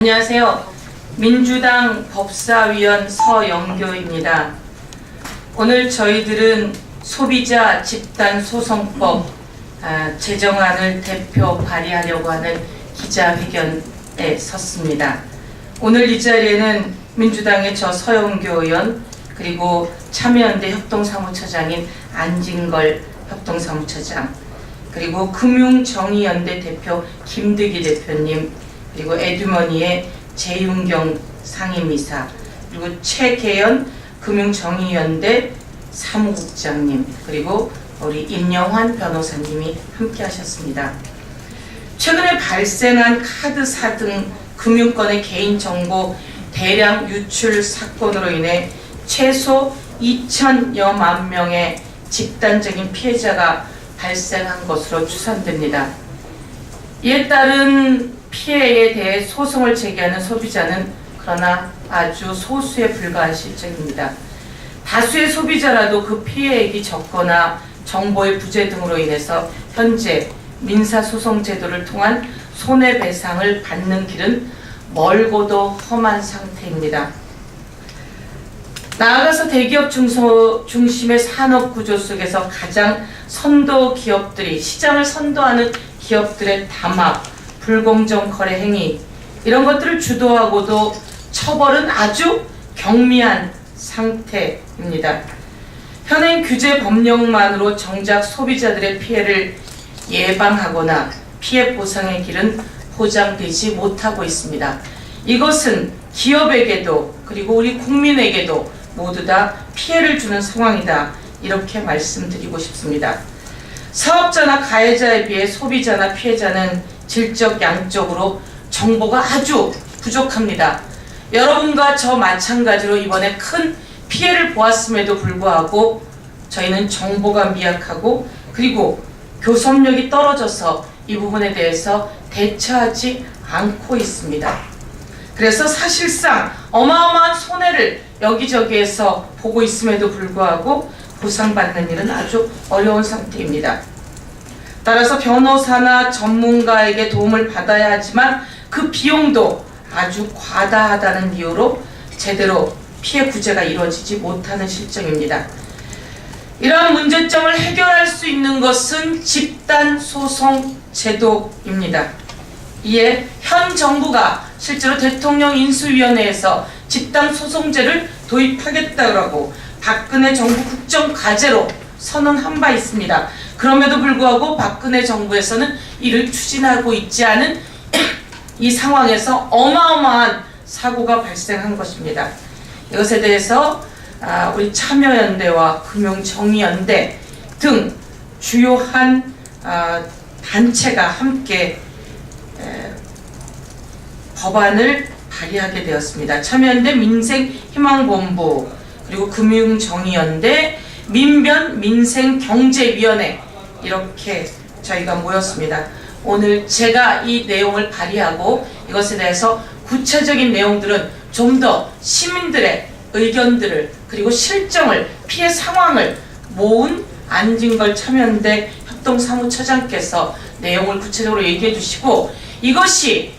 안녕하세요. 민주당 법사위원 서영교입니다. 오늘 저희들은 소비자 집단소송법 제정안을 대표 발의하려고 하는 기자회견에 섰습니다. 오늘 이 자리에는 민주당의 저 서영교 의원, 그리고 참여연대 협동사무처장인 안진걸 협동사무처장, 그리고 금융정의연대 대표 김득희 대표님, 그리고 에듀머니의 재윤경 상임이사, 그리고 최계연 금융정의연대 사무국장님, 그리고 우리 임영환 변호사님이 함께 하셨습니다. 최근에 발생한 카드사 등 금융권의 개인정보 대량 유출 사건으로 인해 최소 2,000여만 명의 집단적인 피해자가 발생한 것으로 추산됩니다. 이에 따른 피해에 대해 소송을 제기하는 소비자는 그러나 아주 소수에 불과한 실정입니다. 다수의 소비자라도 그 피해액이 적거나 정보의 부재 등으로 인해서 현재 민사소송 제도를 통한 손해배상을 받는 길은 멀고도 험한 상태입니다. 나아가서 대기업 중심의 산업구조 속에서 가장 선도 기업들이, 시장을 선도하는 기업들의 담합, 불공정 거래 행위, 이런 것들을 주도하고도 처벌은 아주 경미한 상태입니다. 현행 규제 법령만으로 정작 소비자들의 피해를 예방하거나 피해 보상의 길은 보장되지 못하고 있습니다. 이것은 기업에게도 그리고 우리 국민에게도 모두 다 피해를 주는 상황이다, 이렇게 말씀드리고 싶습니다. 사업자나 가해자에 비해 소비자나 피해자는 질적 양적으로 정보가 아주 부족합니다. 여러분과 저 마찬가지로 이번에 큰 피해를 보았음에도 불구하고 저희는 정보가 미약하고 그리고 교섭력이 떨어져서 이 부분에 대해서 대처하지 않고 있습니다. 그래서 사실상 어마어마한 손해를 여기저기에서 보고 있음에도 불구하고 보상받는 일은 아주 어려운 상태입니다. 따라서 변호사나 전문가에게 도움을 받아야 하지만 그 비용도 아주 과다하다는 이유로 제대로 피해 구제가 이루어지지 못하는 실정입니다. 이러한 문제점을 해결할 수 있는 것은 집단소송 제도입니다. 이에 현 정부가 실제로 대통령 인수위원회에서 집단소송제를 도입하겠다고 박근혜 정부 국정과제로 선언한 바 있습니다. 그럼에도 불구하고 박근혜 정부에서는 이를 추진하고 있지 않은 이 상황에서 어마어마한 사고가 발생한 것입니다. 이것에 대해서 우리 참여연대와 금융정의연대 등 주요한 단체가 함께 법안을 발의하게 되었습니다. 참여연대 민생희망본부, 그리고 금융정의연대 민변민생경제위원회, 이렇게 저희가 모였습니다. 오늘 제가 이 내용을 발의하고 이것에 대해서 구체적인 내용들은 좀 더 시민들의 의견들을 그리고 실정을, 피해 상황을 모은 안진걸 참여연대 협동사무처장께서 내용을 구체적으로 얘기해 주시고, 이것이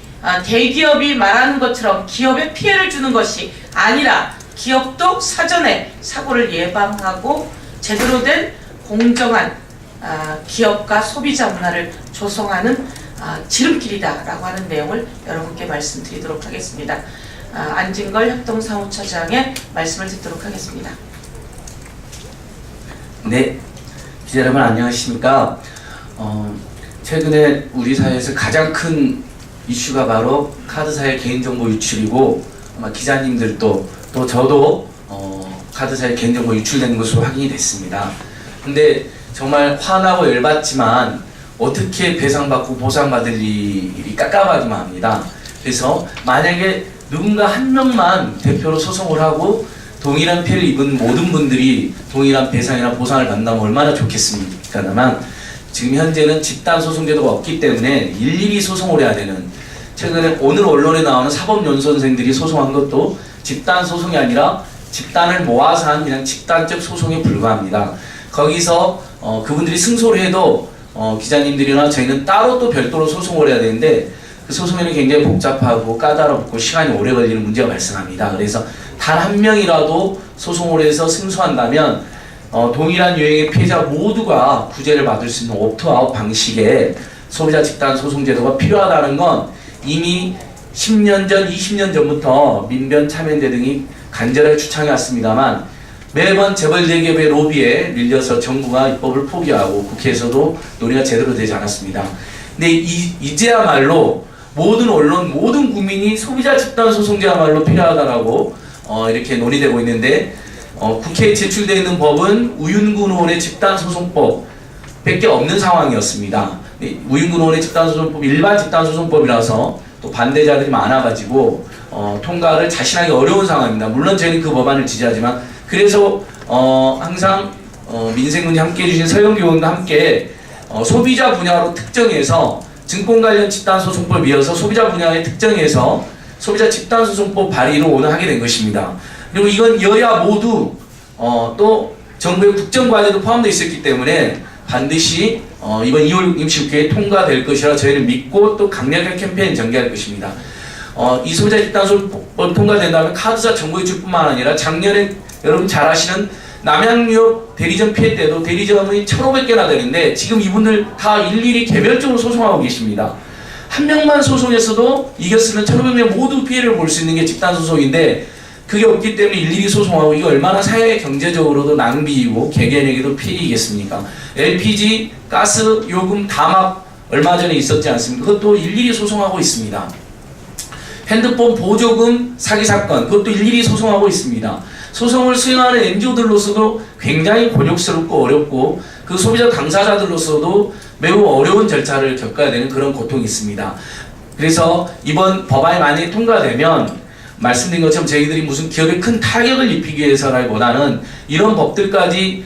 대기업이 말하는 것처럼 기업에 피해를 주는 것이 아니라 기업도 사전에 사고를 예방하고 제대로 된 공정한 기업과 소비자 문화를 조성하는 지름길이다라고 하는 내용을 여러분께 말씀드리도록 하겠습니다. 안진걸 협동사무처장의 말씀을 듣도록 하겠습니다. 네, 기자 여러분 안녕하십니까? 최근에 우리 사회에서 가장 큰 이슈가 바로 카드사의 개인정보 유출이고, 아마 기자님들도 또 저도 카드사의 개인정보 유출된 것으로 확인이 됐습니다. 근데 정말 화나고 열받지만 어떻게 배상받고 보상받을 일이 깝깝하기만 합니다. 그래서 만약에 누군가 한 명만 대표로 소송을 하고 동일한 피해를 입은 모든 분들이 동일한 배상이나 보상을 받는다면 얼마나 좋겠습니까만, 지금 현재는 집단소송제도가 없기 때문에 일일이 소송을 해야 되는, 최근에 오늘 언론에 나오는 사법연수원생들이 소송한 것도 집단소송이 아니라 집단을 모아서 한 그냥 집단적 소송에 불과합니다. 거기서 그분들이 승소를 해도 기자님들이나 저희는 따로 또 별도로 소송을 해야 되는데, 그 소송에는 굉장히 복잡하고 까다롭고 시간이 오래 걸리는 문제가 발생합니다. 그래서 단 한 명이라도 소송을 해서 승소한다면 동일한 유형의 피해자 모두가 구제를 받을 수 있는 옵트아웃 방식의 소비자 집단 소송 제도가 필요하다는 건 이미 10년 전, 20년 전부터 민변 참여연대 등이 간절하게 주창해 왔습니다만 매번 재벌 대기업의 로비에 밀려서 정부가 입법을 포기하고 국회에서도 논의가 제대로 되지 않았습니다. 근데 이제야말로 모든 언론, 모든 국민이 소비자 집단 소송제야말로 필요하다라고 이렇게 논의되고 있는데 국회에 제출되어 있는 법은 우윤근 의원의 집단소송법 밖에 없는 상황이었습니다. 우윤근 의원의 집단소송법 일반 집단소송법이라서 또 반대자들이 많아가지고 통과를 자신하기 어려운 상황입니다. 물론 저희는 그 법안을 지지하지만 그래서 항상 민생군이 함께 해주신 서영기 의원과 함께 소비자 분야로 특정해서 증권 관련 집단소송법 이어서 소비자 분야에 특정해서 소비자 집단소송법 발의를 오늘 하게 된 것입니다. 그리고 이건 여야 모두 또 정부의 국정과제도 포함되어 있었기 때문에 반드시 이번 2월 임시국회에 통과될 것이라 저희는 믿고 또 강력한 캠페인 전개할 것입니다. 이 소비자 집단소송법 통과된다면 카드사 정보 유출뿐만 아니라 작년에 여러분 잘 아시는 남양유업 대리점 피해 때도 대리점이 1,500개나 되는데 지금 이분들 다 일일이 개별적으로 소송하고 계십니다. 한 명만 소송했어도 이겼으면 1,500명 모두 피해를 볼 수 있는 게 집단소송인데 그게 없기 때문에 일일이 소송하고 이거 얼마나 사회 경제적으로도 낭비이고 개개인에게도 피해이겠습니까? LPG, 가스, 요금, 담합 얼마 전에 있었지 않습니까? 그것도 일일이 소송하고 있습니다. 핸드폰 보조금 사기 사건 그것도 일일이 소송하고 있습니다. 소송을 수행하는 NGO들로서도 굉장히 곤욕스럽고 어렵고 그 소비자 당사자들로서도 매우 어려운 절차를 겪어야 되는 그런 고통이 있습니다. 그래서 이번 법안이 만약에 통과되면 말씀드린 것처럼 저희들이 무슨 기업에 큰 타격을 입히기 위해서라기보다는 이런 법들까지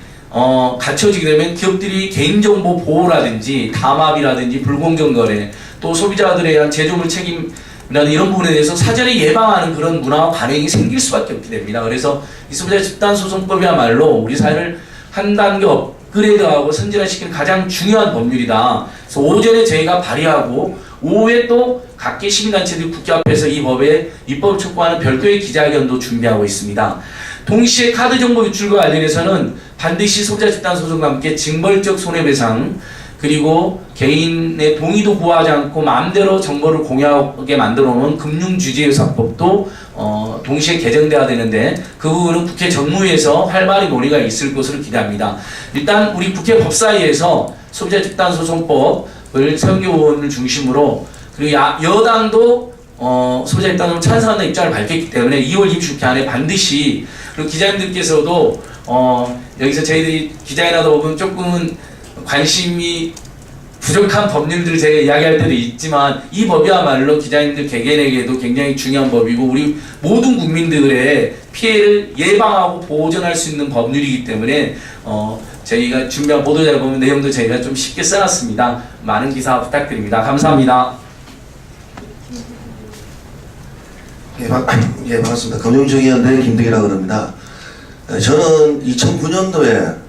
갖춰지게 되면 기업들이 개인정보 보호라든지 담합이라든지 불공정 거래 또 소비자들에 대한 제조물 책임 이런 부분에 대해서 사전에 예방하는 그런 문화와 관행이 생길 수밖에 없게 됩니다. 그래서 이 소비자 집단소송법이야말로 우리 사회를 한 단계 업그레이드하고 선진화시키는 가장 중요한 법률이다. 그래서 오전에 저희가 발의하고 오후에 또 각계 시민단체들이 국회 앞에서 이 법에 입법을 촉구하는 별도의 기자회견도 준비하고 있습니다. 동시에 카드정보 유출과 관련해서는 반드시 소비자 집단소송과 함께 징벌적 손해배상 그리고 개인의 동의도 구하지 않고 마음대로 정보를 공유하게 만들어 놓은 금융규제유사법도 동시에 개정돼야 되는데 그 부분은 국회 정무위에서 활발히 논의가 있을 것으로 기대합니다. 일단 우리 국회 법사위에서 소비자 집단소송법을 서영교 의원을 중심으로 그리고 여당도 소비자 집단소송 찬성하는 입장을 밝혔기 때문에 2월 임시국회 안에 반드시 그리고 기자님들께서도 여기서 저희들이 기자회견하다 보면 조금은 관심이 부족한 법률들을 제가 이야기할 때도 있지만 이 법이야말로 기자님들 개개인에게도 굉장히 중요한 법이고 우리 모든 국민들의 피해를 예방하고 보존할 수 있는 법률이기 때문에 저희가 준비한 보도자를 보면 내용도 저희가 좀 쉽게 써놨습니다. 많은 기사 부탁드립니다. 감사합니다. 예, 반갑습니다. 금융정의연대 김득이라고 합니다. 저는 2009년도에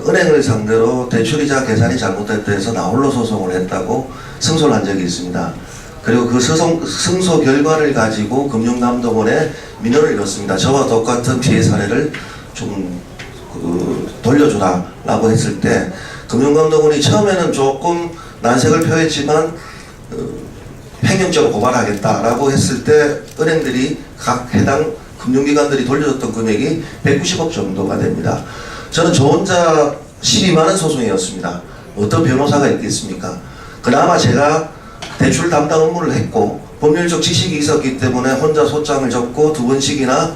은행을 상대로 대출이자 계산이 잘못됐다 해서 나홀로 소송을 했다고 승소를 한 적이 있습니다. 그리고 그 승소 결과를 가지고 금융감독원에 민원을 읽었습니다. 저와 똑같은 피해 사례를 좀 돌려주라라고 했을 때 금융감독원이 처음에는 조금 난색을 표했지만 횡령죄로 고발하겠다라고 했을 때 은행들이 각 해당 금융기관들이 돌려줬던 금액이 190억 정도가 됩니다. 저는 저 혼자 12만원 소송이었습니다. 어떤 변호사가 있겠습니까? 그나마 제가 대출 담당 업무를 했고 법률적 지식이 있었기 때문에 혼자 소장을 적고 2번씩이나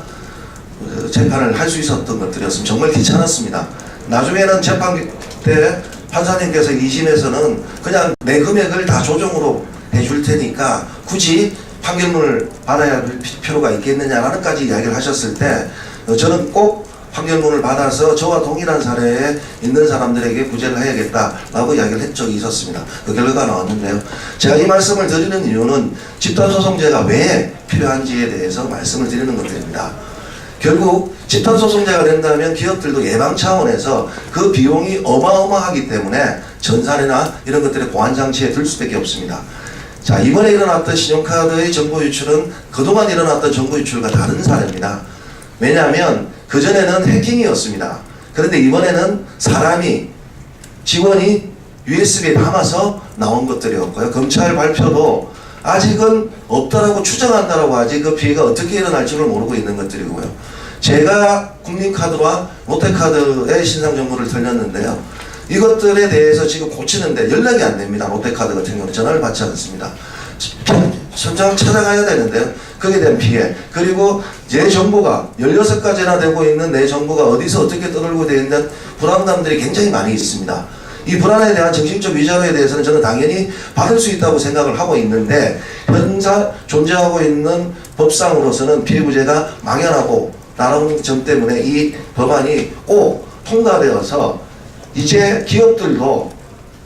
재판을 할 수 있었던 것들이었습니다. 정말 귀찮았습니다. 나중에는 재판 때 판사님께서 2심에서는 그냥 내 금액을 다 조정으로 해줄 테니까 굳이 판결문을 받아야 할 필요가 있겠느냐라는까지 이야기를 하셨을 때 저는 꼭 판결문을 받아서 저와 동일한 사례에 있는 사람들에게 구제를 해야겠다라고 이야기를 한 적이 있었습니다. 그 결과가 나왔는데요. 제가 이 말씀을 드리는 이유는 집단소송제가 왜 필요한지에 대해서 말씀을 드리는 것들입니다. 결국 집단소송제가 된다면 기업들도 예방 차원에서 그 비용이 어마어마하기 때문에 전산이나 이런 것들의 보안장치에 들 수밖에 없습니다. 자, 이번에 일어났던 신용카드의 정보 유출은 그동안 일어났던 정보 유출과 다른 사례입니다. 왜냐하면 그전에는 해킹이었습니다. 그런데 이번에는 사람이, 직원이 USB에 담아서 나온 것들이었고요. 검찰 발표도 아직은 없다라고 추정한다라고 하지 그 피해가 어떻게 일어날지를 모르고 있는 것들이고요. 제가 국민카드와 롯데카드의 신상 정보를 돌렸는데요. 이것들에 대해서 지금 고치는데 연락이 안 됩니다. 롯데카드 같은 경우는 전화를 받지 않습니다. 현장 찾아가야 되는데요. 거기에 대한 피해, 그리고 내 정보가 16가지나 되고 있는 내 정보가 어디서 어떻게 떠돌고 되어 있는 불안감들이 굉장히 많이 있습니다. 이 불안에 대한 정신적 위자료에 대해서는 저는 당연히 받을 수 있다고 생각을 하고 있는데, 현재 존재하고 있는 법상으로서는 피해구제가 막연하고 라는 점 때문에 이 법안이 꼭 통과되어서 이제 기업들도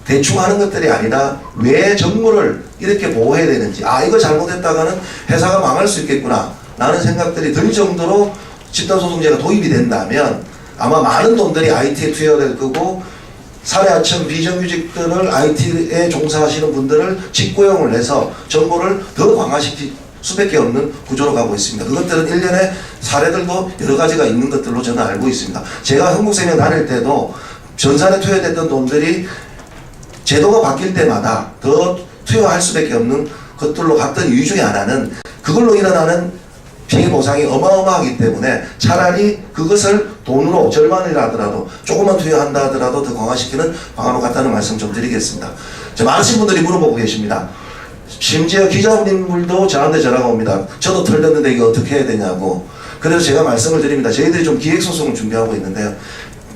대충 하는 것들이 아니라 왜 정보를 이렇게 보호해야 되는지, 아 이거 잘못했다가는 회사가 망할 수 있겠구나 라는 생각들이 들 정도로 집단소송제가 도입이 된다면 아마 많은 돈들이 IT에 투여될 거고, 사회하청 비정규직들을 IT에 종사하시는 분들을 직고용을 해서 정보를 더 강화시킬 수밖에 없는 구조로 가고 있습니다. 그것들은 일련의 사례들도 여러 가지가 있는 것들로 저는 알고 있습니다. 제가 한국생명 다닐 때도 전산에 투여됐던 돈들이 제도가 바뀔 때마다 더 투여할 수밖에 없는 것들로 갔던 이유 중에 하나는 그걸로 일어나는 피해 보상이 어마어마하기 때문에 차라리 그것을 돈으로 절반이라 하더라도 조금만 투여한다 하더라도 더 강화시키는 방안으로 갔다는 말씀 좀 드리겠습니다. 많으신 분들이 물어보고 계십니다. 심지어 기자분들도 저한테 전화가 옵니다. 저도 털렸는데 이거 어떻게 해야 되냐고. 그래서 제가 말씀을 드립니다. 저희들이 좀 기획소송을 준비하고 있는데요.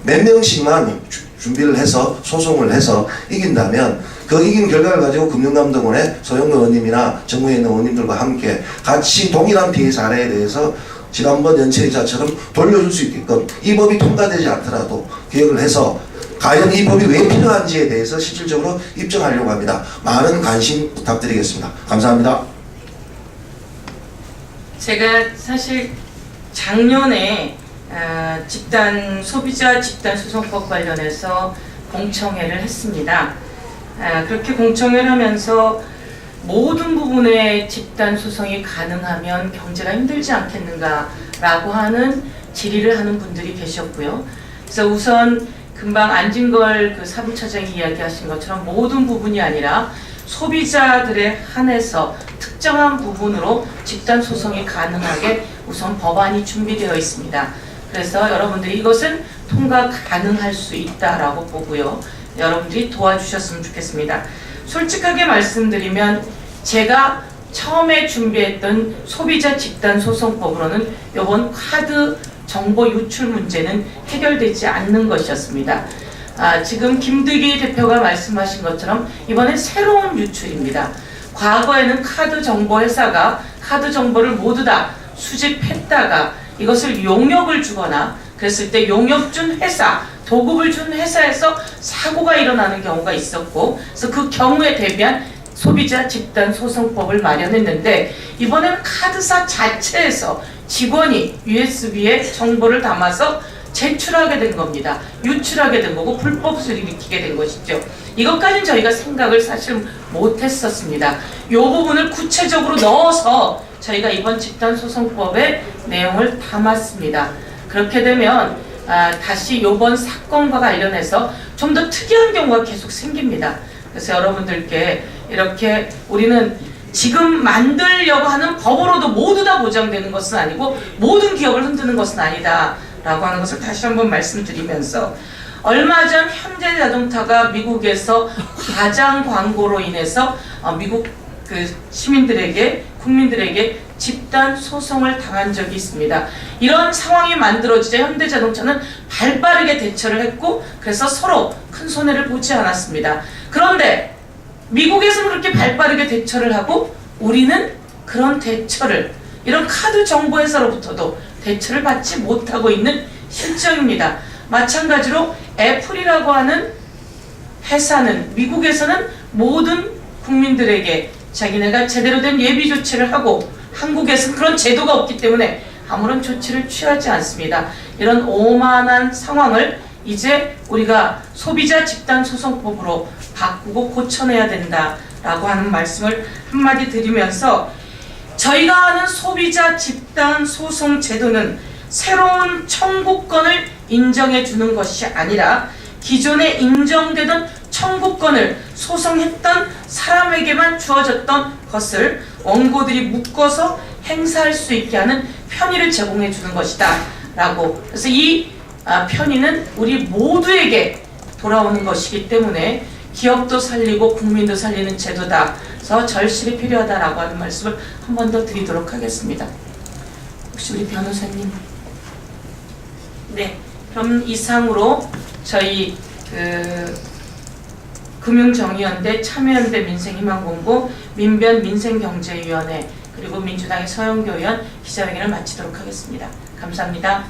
몇 명씩만 준비를 해서 소송을 해서 이긴다면 그 이긴 결과를 가지고 금융감독원의 소영근 의원님이나 정부에 있는 의원님들과 함께 같이 동일한 피해 사례에 대해서 지난번 연체이자처럼 돌려줄 수 있게끔 이 법이 통과되지 않더라도 기획을 해서 과연 이 법이 왜 필요한지에 대해서 실질적으로 입증하려고 합니다. 많은 관심 부탁드리겠습니다. 감사합니다. 제가 사실 작년에 소비자 집단소송법 관련해서 공청회를 했습니다. 그렇게 공청회를 하면서 모든 부분에 집단소송이 가능하면 경제가 힘들지 않겠는가라고 하는 질의를 하는 분들이 계셨고요. 그래서 우선 금방 안진걸 그 사무처장이 이야기하신 것처럼 모든 부분이 아니라 소비자들에 한해서 특정한 부분으로 집단소송이 가능하게 우선 법안이 준비되어 있습니다. 그래서 여러분들이 이것은 통과 가능할 수 있다라고 보고요. 여러분들이 도와주셨으면 좋겠습니다. 솔직하게 말씀드리면 제가 처음에 준비했던 소비자 집단소송법으로는 이번 카드 정보 유출 문제는 해결되지 않는 것이었습니다. 지금 김득희 대표가 말씀하신 것처럼 이번엔 새로운 유출입니다. 과거에는 카드 정보 회사가 카드 정보를 모두 다 수집했다가 이것을 용역을 주거나 그랬을 때 용역 준 회사, 도급을 준 회사에서 사고가 일어나는 경우가 있었고, 그래서 그 경우에 대비한 소비자 집단소송법을 마련했는데 이번에는 카드사 자체에서 직원이 USB에 정보를 담아서 제출하게 된 겁니다. 유출하게 된 거고 불법을 일으키게 된 것이죠. 이것까지는 저희가 생각을 사실 못했었습니다. 이 부분을 구체적으로 넣어서 저희가 이번 집단소송법의 내용을 담았습니다. 그렇게 되면 다시 이번 사건과 관련해서 좀 더 특이한 경우가 계속 생깁니다. 그래서 여러분들께 이렇게 우리는 지금 만들려고 하는 법으로도 모두 다 보장되는 것은 아니고 모든 기업을 흔드는 것은 아니다 라고 하는 것을 다시 한번 말씀드리면서, 얼마 전 현대자동차가 미국에서 과장 광고로 인해서 미국 그 시민들에게, 국민들에게 집단 소송을 당한 적이 있습니다. 이런 상황이 만들어지자 현대자동차는 발빠르게 대처를 했고, 그래서 서로 큰 손해를 보지 않았습니다. 그런데 미국에서는 그렇게 발빠르게 대처를 하고 우리는 그런 대처를, 이런 카드 정보회사로부터도 대처를 받지 못하고 있는 실정입니다. 마찬가지로 애플이라고 하는 회사는 미국에서는 모든 국민들에게 자기네가 제대로 된 예비 조치를 하고, 한국에서는 그런 제도가 없기 때문에 아무런 조치를 취하지 않습니다. 이런 오만한 상황을 이제 우리가 소비자 집단소송법으로 바꾸고 고쳐내야 된다 라고 하는 말씀을 한마디 드리면서, 저희가 하는 소비자 집단 소송 제도는 새로운 청구권을 인정해 주는 것이 아니라 기존에 인정되던 청구권을 소송했던 사람에게만 주어졌던 것을 원고들이 묶어서 행사할 수 있게 하는 편의를 제공해 주는 것이다 라고. 그래서 이 편의는 우리 모두에게 돌아오는 것이기 때문에 기업도 살리고 국민도 살리는 제도다. 그래서 절실히 필요하다라고 하는 말씀을 한 번 더 드리도록 하겠습니다. 혹시 우리 변호사님? 네, 그럼 이상으로 저희 금융정의연대, 참여연대 민생희망본부, 민변 민생경제위원회, 그리고 민주당의 서영교 의원 기자회견을 마치도록 하겠습니다. 감사합니다.